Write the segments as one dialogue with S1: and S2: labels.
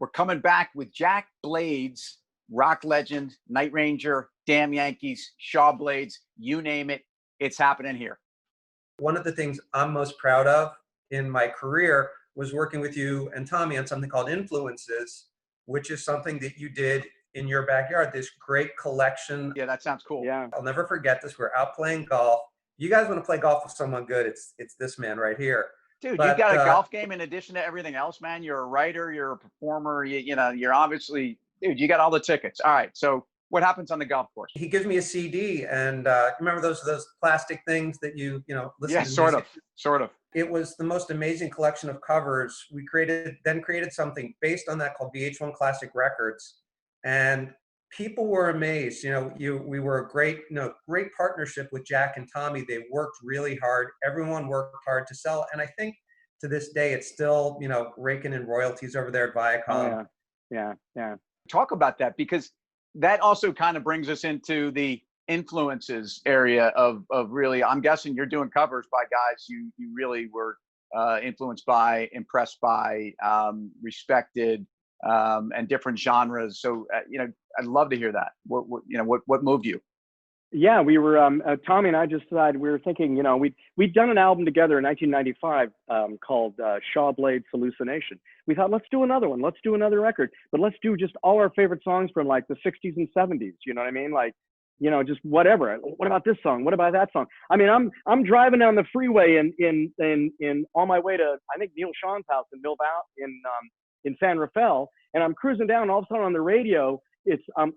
S1: We're coming back with Jack Blades, rock legend, Night Ranger, Damn Yankees, Shaw Blades, you name it, it's happening here.
S2: One of the things I'm most proud of in my career was working with you and Tommy on something called Influences, which is something that you did in your backyard, this great collection.
S1: Yeah, that sounds cool.
S3: Yeah.
S2: I'll never forget this. We're out playing golf. You guys want to play golf with someone good, it's this man right here.
S1: Dude,
S2: But,
S1: you've got a golf game in addition to everything else, man. You're a writer, you're a performer, you know, you're obviously, dude, you got all the tickets. All right, so what happens on the golf course?
S2: he gives me a CD, and remember those plastic things that you listen
S1: Yeah,
S2: to
S1: sort
S2: music?
S1: of.
S2: It was the most amazing collection of covers. We created something based on that called VH1 Classic Records, and people were amazed. We were a great partnership with Jack and Tommy. They worked really hard. Everyone worked hard to sell, and I think to this day it's still raking in royalties over there at Viacom.
S3: Oh, yeah.
S1: Talk about that, because that also kind of brings us into the influences area of really, I'm guessing you're doing covers by guys you really were influenced by, impressed by, respected, and different genres. So I'd love to hear that. What moved you?
S3: Yeah, we were Tommy and I just decided, we were thinking, we'd done an album together in 1995 called Shaw Blades Hallucination. We thought, let's do another one, let's do another record, but let's do just all our favorite songs from like the 60s and 70s. You know what I mean? Like, just whatever. What about this song? What about that song? I mean, I'm driving down the freeway in on my way to, I think, Neil Sean's house in Millvale in San Rafael, and I'm cruising down, and all of a sudden on the radio,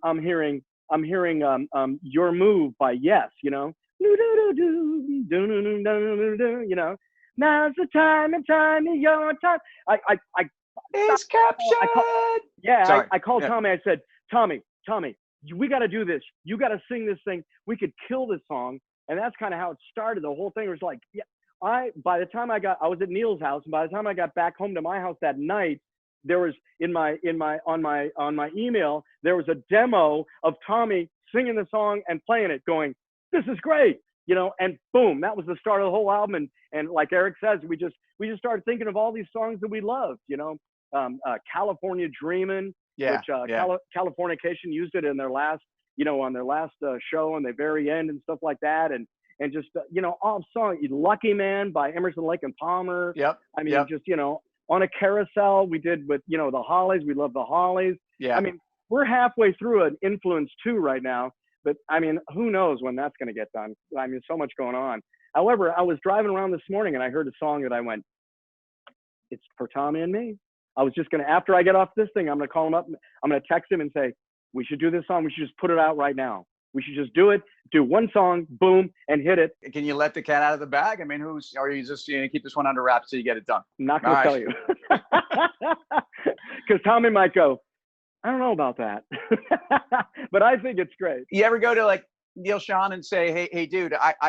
S3: I'm hearing Your Move by Yes, now's the time and time is your time.
S1: It's captured.
S3: I called Tommy. I said, Tommy, we got to do this. You got to sing this thing. We could kill this song. And that's kind of how it started. The whole thing was like, by the time I was at Neil's house, and by the time I got back home to my house that night, there was on my email, there was a demo of Tommy singing the song and playing it, going, this is great, and boom, that was the start of the whole album. And like Eric says, we just started thinking of all these songs that we loved, California Dreamin', which Californication used it in their last, on their last show on the very end and stuff like that. And just, all songs, Lucky Man by Emerson, Lake and Palmer.
S1: Yep.
S3: I mean, just, On a Carousel we did with, the Hollies. We love the Hollies.
S1: Yeah.
S3: I mean, we're halfway through an Influence 2 right now, but I mean, who knows when that's going to get done? I mean, so much going on. However, I was driving around this morning and I heard a song that I went, it's for Tommy and me. I was just going to, after I get off this thing, I'm going to call him up. I'm going to text him and say, we should do this song. We should just put it out right now. We should just do it, do one song, boom, and hit it.
S1: Can you let the cat out of the bag? I mean, or are you just keep this one under wraps till you get it done?
S3: I'm not going to tell you. Because Tommy might go, I don't know about that. But I think it's great.
S1: You ever go to like Neil Sean and say, hey, dude, I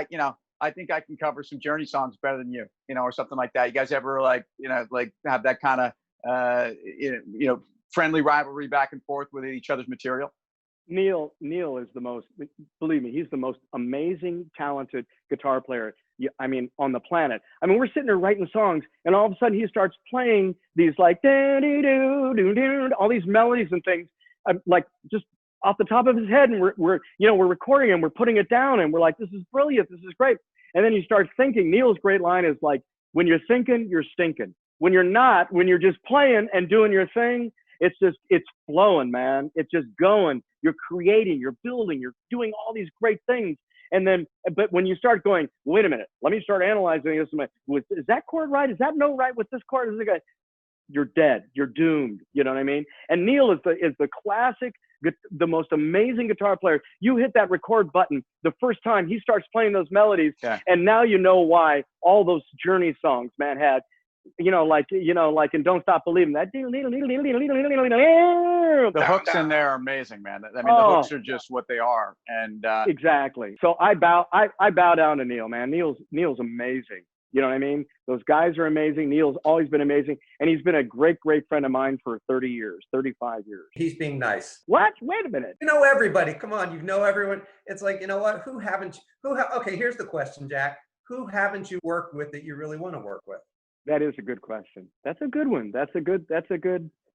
S1: think I can cover some Journey songs better than you, or something like that? You guys ever have that kind of, friendly rivalry back and forth with each other's material?
S3: Neil is the most, believe me, he's the most amazing, talented guitar player, on the planet. I mean, we're sitting there writing songs, and all of a sudden he starts playing these like all these melodies and things, like just off the top of his head, and we're recording and we're putting it down, and we're like, this is brilliant, this is great. And then you start thinking. Neil's great line is like, when you're thinking, you're stinking. When you're not, when you're just playing and doing your thing, it's flowing, man. It's just going. You're creating, you're building, you're doing all these great things. And then, but when you start going, wait a minute, let me start analyzing this. Is that chord right? Is that note right with this chord? You're dead. You're doomed. You know what I mean? And Neil is the classic, the most amazing guitar player. You hit that record button the first time he starts playing those melodies, and now you know why all those Journey songs, man, had. Like in Don't Stop Believing, that the
S1: hooks in there are amazing, man. I mean, the hooks are just what they are. And
S3: exactly. So I bow down to Neil, man. Neil's amazing. You know what I mean? Those guys are amazing. Neil's always been amazing, and he's been a great friend of mine for 30 years, 35 years.
S2: He's being nice.
S3: What? Wait a minute.
S2: You know everybody. Come on, you know everyone. It's like, what? Okay, here's the question, Jack. Who haven't you worked with that you really want to work with?
S3: That is a good question. That's a good one. That's a good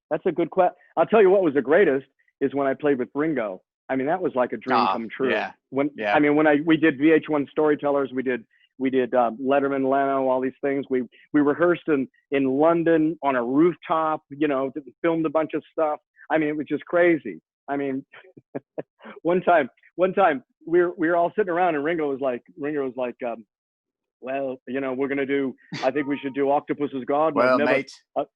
S3: That's a good question. I'll tell you what was the greatest is when I played with Ringo. I mean, that was like a dream come true.
S1: Yeah.
S3: When
S1: Yeah.
S3: I mean, we did VH1 Storytellers, we did Letterman, Leno, all these things. We rehearsed in London on a rooftop, you know, filmed a bunch of stuff. I mean, it was just crazy. I mean, one time we were all sitting around and Ringo was like, well, you know, we're gonna do. I think we should do Octopus's Garden.
S1: Well, mate.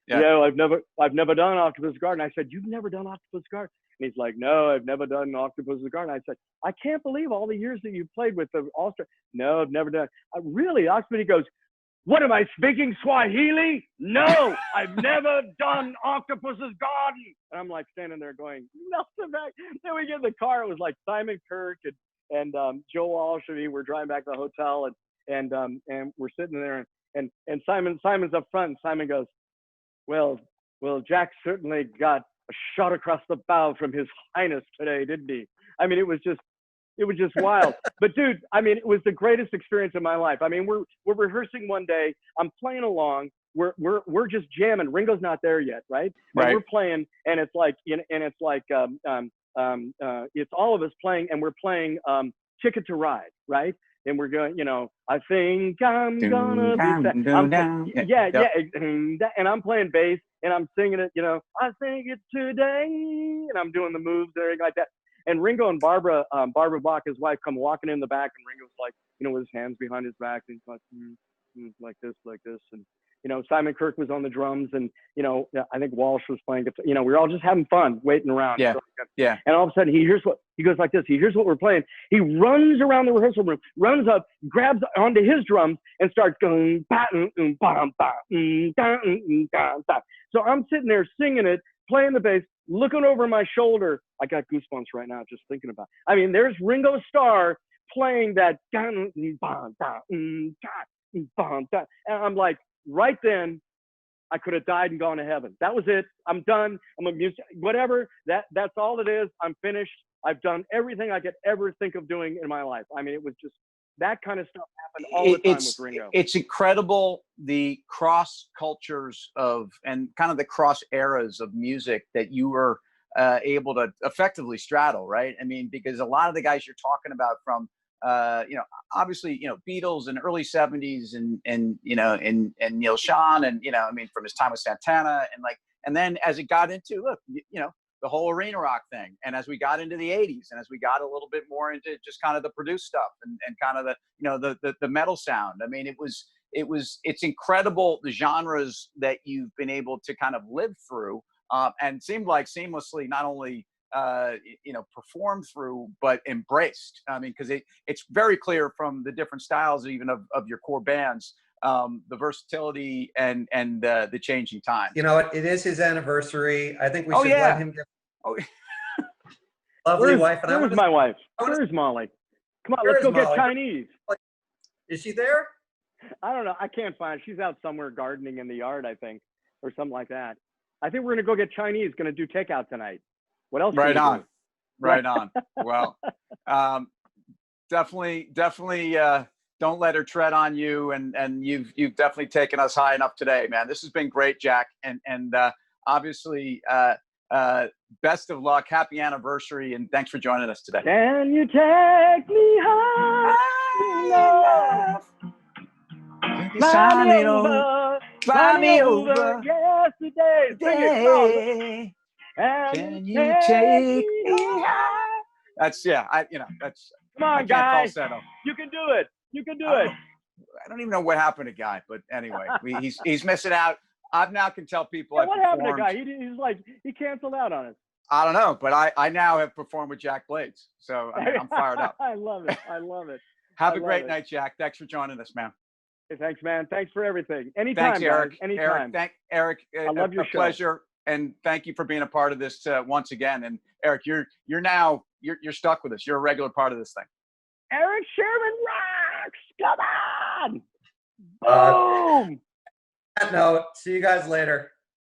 S3: Yeah, I've never done Octopus's Garden. I said, you've never done Octopus's Garden? And he's like, no, I've never done Octopus's Garden. I said, I can't believe all the years that you played with the All-Star. No, I've never done. Really, Octopus? He goes, what am I speaking Swahili? No, I've never done Octopus's Garden. And I'm like standing there going, nothing back. Then we get in the car. It was like Simon Kirk and Joe Walsh and me. We're driving back to the hotel and we're sitting there and Simon's up front and Simon goes, well, Jack certainly got a shot across the bow from His Highness today, didn't he? I mean, it was just wild. But dude, I mean, it was the greatest experience of my life. I mean, we're rehearsing one day. I'm playing along. We're just jamming. Ringo's not there yet, right? And
S1: Right.
S3: we're playing, and it's like, it's all of us playing, and we're playing Ticket to Ride, right? And we're going, you know, I think I'm gonna be and I'm playing bass and I'm singing it, you know, I think it's today, and I'm doing the moves and everything like that. And Ringo and Barbara Bach, his wife, come walking in the back, and Ringo's like, you know, with his hands behind his back, and he's like this, and you know, Simon Kirk was on the drums, and you know, I think Walsh was playing guitar. You know, we were all just having fun, waiting around.
S1: Yeah, yeah.
S3: And all of a sudden, he goes like this. He hears what we're playing. He runs around the rehearsal room, runs up, grabs onto his drums, and starts going. So I'm sitting there singing it, playing the bass, looking over my shoulder. I got goosebumps right now just thinking about it. I mean, there's Ringo Starr playing that, and I'm like, right then, I could have died and gone to heaven. That was it. I'm done. I'm a musician. Whatever. That's all it is. I'm finished. I've done everything I could ever think of doing in my life. I mean, it was just that kind of stuff happened all the time with Ringo.
S1: It's incredible the cross cultures and kind of the cross eras of music that you were able to effectively straddle, right? I mean, because a lot of the guys you're talking about from, you know, obviously, you know, Beatles in early 70s and you know, and Neil Schon, and, you know, I mean, from his time with Santana, and then as it got into, you know, the whole arena rock thing. And as we got into the 80s, and as we got a little bit more into just kind of the produced stuff and kind of the, you know, the metal sound. I mean, it's incredible the genres that you've been able to kind of live through, and seemed like seamlessly not only you know, performed through, but embraced. I mean, because it's very clear from the different styles even of your core bands, the versatility and the changing times.
S2: You know, it is his anniversary. I think we should
S1: yeah.
S2: let him get
S1: Oh,
S2: lovely wife. And
S3: where's my wife? Where's Molly? Come on, let's go get Chinese.
S2: Is she there?
S3: I don't know. I can't find her. She's out somewhere gardening in the yard, I think, or something like that. I think we're gonna go get Chinese. Gonna do takeout tonight. What else?
S1: Right on. Right on. Well, definitely. Don't let her tread on you. And you've definitely taken us high enough today, man. This has been great, Jack. And obviously, best of luck. Happy anniversary. And thanks for joining us today.
S3: Can you take me high enough? Fly me over yesterday. Sing it,
S1: can you take me high? That's, yeah, that's,
S3: come on,
S1: I can't
S3: Guy.
S1: falsetto.
S3: You can do it. You can do it.
S1: I don't even know what happened to Guy, but anyway, he's missing out. I now can tell people.
S3: Yeah, what happened to Guy? He's like, he canceled out on us.
S1: I don't know, but I now have performed with Jack Blades, so I mean, I'm fired up.
S3: I love it. I love it.
S1: Have a great night, Jack. Thanks for joining us, man.
S3: Hey, thanks, man. Thanks for everything. Anytime,
S1: thanks, Eric.
S3: Guys. Anytime.
S1: Eric.
S3: I love your show.
S1: Pleasure, and thank you for being a part of this once again. And Eric, you're now stuck with us. You're a regular part of this thing.
S3: Eric Sherman rocks. Come on. Boom.
S2: On that note, see you guys later.